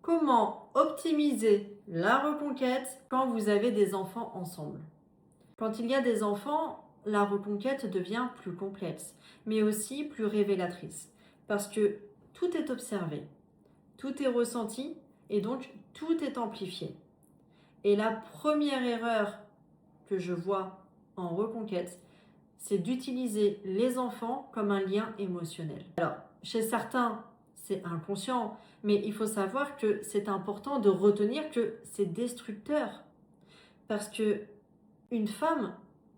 Comment optimiser la reconquête quand vous avez des enfants ensemble? Quand il y a des enfants, la reconquête devient plus complexe, mais aussi plus révélatrice, parce que tout est observé, tout est ressenti et donc tout est amplifié. Et la première erreur que je vois en reconquête, c'est d'utiliser les enfants comme un lien émotionnel. Alors, chez certains, c'est inconscient, mais il faut savoir que c'est important de retenir que c'est destructeur. Parce que une femme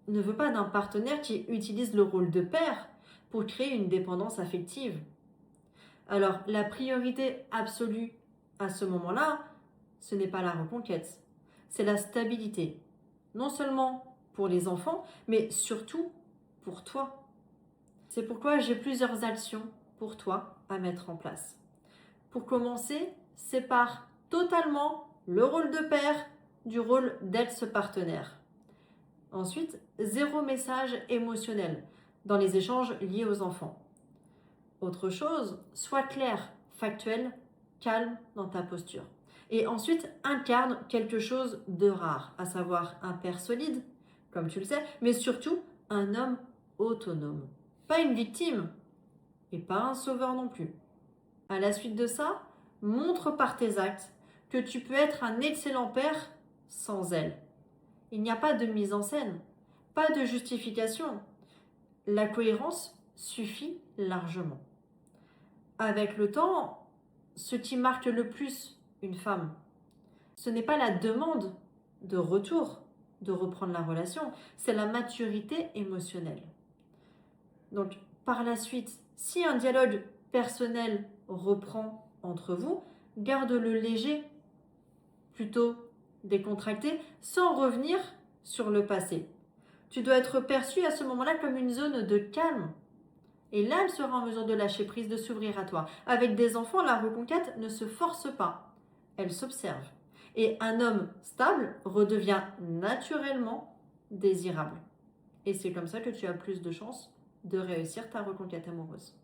ne veut pas d'un partenaire qui utilise le rôle de père pour créer une dépendance affective. Alors, la priorité absolue à ce moment-là, ce n'est pas la reconquête, c'est la stabilité. Non seulement pour les enfants, mais surtout pour toi. C'est pourquoi j'ai plusieurs actions pour toi à mettre en place. Pour commencer, sépare totalement le rôle de père du rôle d'ex-partenaire. Ensuite, zéro message émotionnel dans les échanges liés aux enfants. Autre chose, sois clair, factuel, calme dans ta posture. Et ensuite, incarne quelque chose de rare, à savoir un père solide, comme tu le sais, mais surtout un homme autonome. Pas une victime et pas un sauveur non plus. À la suite de ça, montre par tes actes que tu peux être un excellent père sans elle. Il n'y a pas de mise en scène, pas de justification. La cohérence suffit largement. Avec le temps, ce qui marque le plus une femme, ce n'est pas la demande de retour, de reprendre la relation, c'est la maturité émotionnelle. Donc, par la suite, si un dialogue personnel reprend entre vous, garde-le léger, plutôt décontracté, sans revenir sur le passé. Tu dois être perçu à ce moment-là comme une zone de calme. Et là, elle sera en mesure de lâcher prise, de s'ouvrir à toi. Avec des enfants, la reconquête ne se force pas, elle s'observe. Et un homme stable redevient naturellement désirable. Et c'est comme ça que tu as plus de chances de réussir ta reconquête amoureuse.